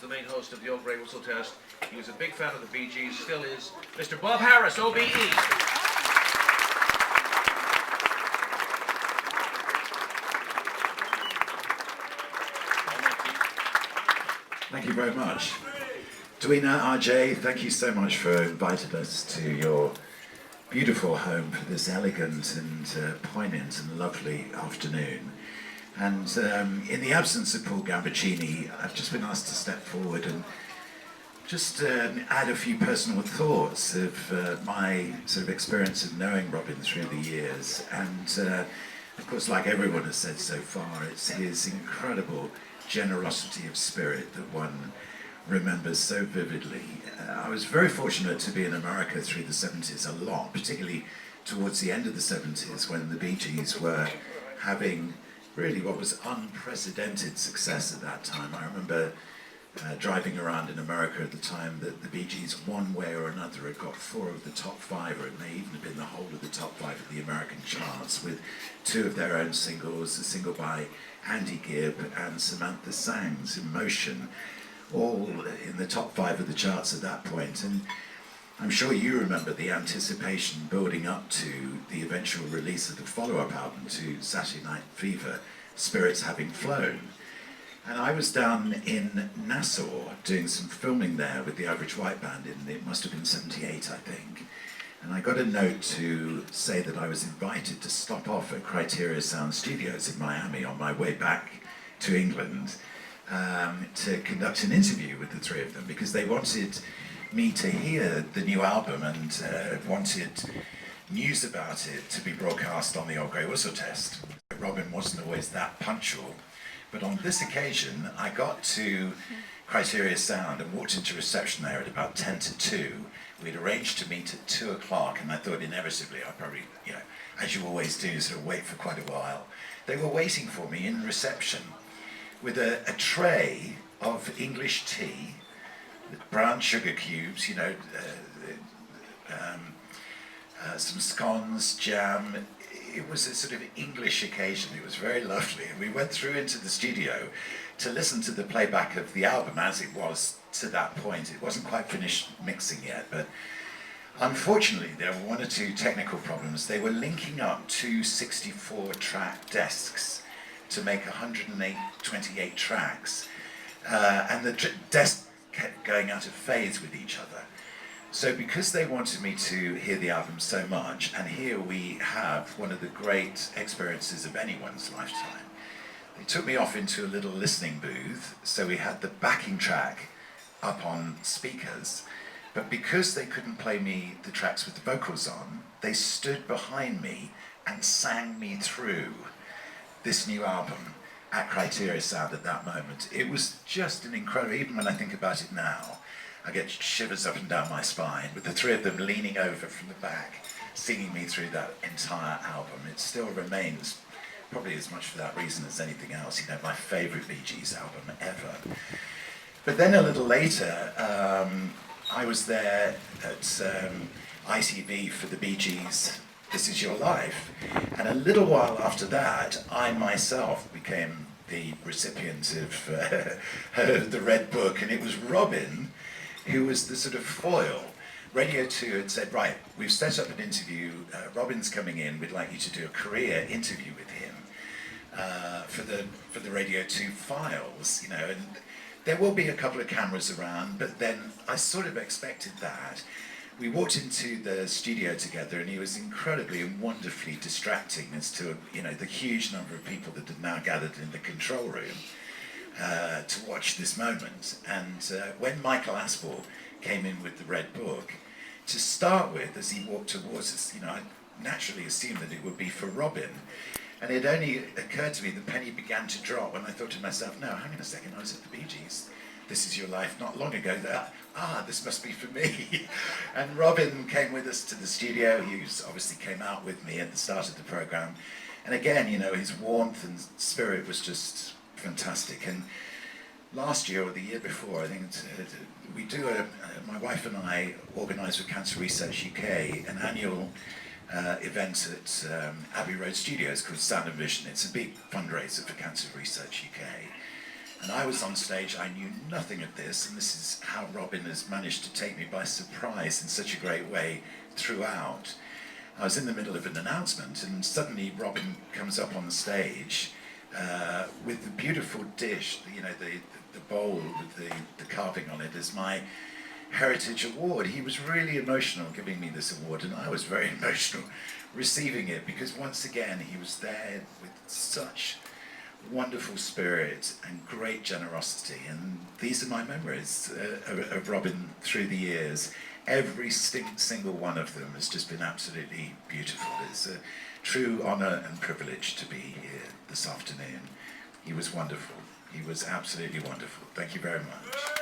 the main host of the Old Grey Whistle Test. He was a big fan of the Bee Gees, still is, Mr. Bob Harris, OBE. Thank you very much. Dwena, RJ, thank you so much for inviting us to your beautiful home for this elegant and poignant and lovely afternoon. And in the absence of Paul Gambaccini, I've just been asked to step forward and just add a few personal thoughts of my sort of experience of knowing Robin through the years. And of course, like everyone has said so far, it's his incredible generosity of spirit that one remembers so vividly. I was very fortunate to be in America through the 70s a lot, particularly towards the end of the 70s when the Bee Gees were having really what was unprecedented success at that time. I remember driving around in America at the time that the Bee Gees, one way or another, had got 4 of the top 5, or it may even have been the whole of the top 5 of the American charts, with 2 of their own singles, a single by Andy Gibb and Samantha Sang's In Motion, all in the top 5 of the charts at that point. And I'm sure you remember the anticipation building up to the eventual release of the follow-up album to Saturday Night Fever, Spirits Having Flown. And I was down in Nassau doing some filming there with the Average White Band it must have been 78, I think. And I got a note to say that I was invited to stop off at Criteria Sound Studios in Miami on my way back to England to conduct an interview with the 3 of them, because they wanted me to hear the new album and wanted news about it to be broadcast on the Old Grey Whistle Test. Robin wasn't always that punctual, but on this occasion I got to Criteria Sound and walked into reception there at about 10 to 2. We'd arranged to meet at 2 o'clock, and I thought inevitably I'd probably, as you always do, sort of wait for quite a while. They were waiting for me in reception with a tray of English tea, brown sugar cubes, some scones, jam. It was a sort of English occasion. It was very lovely. And we went through into the studio to listen to the playback of the album as it was to that point. It wasn't quite finished mixing yet, but unfortunately there were 1 or 2 technical problems. They were linking up 2 64-track desks to make 128 tracks, and the desks kept going out of phase with each other. So because they wanted me to hear the album so much, and here we have one of the great experiences of anyone's lifetime, they took me off into a little listening booth, so we had the backing track up on speakers, but because they couldn't play me the tracks with the vocals on, they stood behind me and sang me through this new album at Criteria Sound at that moment. It was just an incredible, even when I think about it now, I get shivers up and down my spine, with the 3 of them leaning over from the back, singing me through that entire album. It still remains, probably as much for that reason as anything else, my favourite Bee Gees album ever. But then a little later, I was there at ITV for the Bee Gees' This Is Your Life. And a little while after that, I myself became the recipient of the Red Book, and it was Robin who was the sort of foil. Radio 2 had said, right, we've set up an interview, Robin's coming in, we'd like you to do a career interview with him for the Radio 2 files, and there will be a couple of cameras around, but then I sort of expected that. We walked into the studio together, and he was incredibly and wonderfully distracting as to the huge number of people that had now gathered in the control room to watch this moment. And when Michael Aspel came in with the Red Book, to start with, as he walked towards us, I naturally assumed that it would be for Robin. And it only occurred to me that penny began to drop when I thought to myself, no, hang on a second, I was at the Bee Gees, This Is Your Life, not long ago. This must be for me. And Robin came with us to the studio. He obviously came out with me at the start of the program. And again, his warmth and spirit was just fantastic. And last year or the year before, I think we do my wife and I organise with Cancer Research UK an annual event at Abbey Road Studios called Sound and Vision. It's a big fundraiser for Cancer Research UK. And I was on stage, I knew nothing of this, and this is how Robin has managed to take me by surprise in such a great way throughout. I was in the middle of an announcement, and suddenly Robin comes up on the stage with the beautiful dish, you know, the bowl with the carving on it as my Heritage Award. He was really emotional giving me this award, and I was very emotional receiving it, because once again he was there with such wonderful spirit and great generosity, and these are my memories of Robin through the years. Every single one of them has just been absolutely beautiful. It's a true honour and privilege to be here this afternoon. He was wonderful. He was absolutely wonderful. Thank you very much.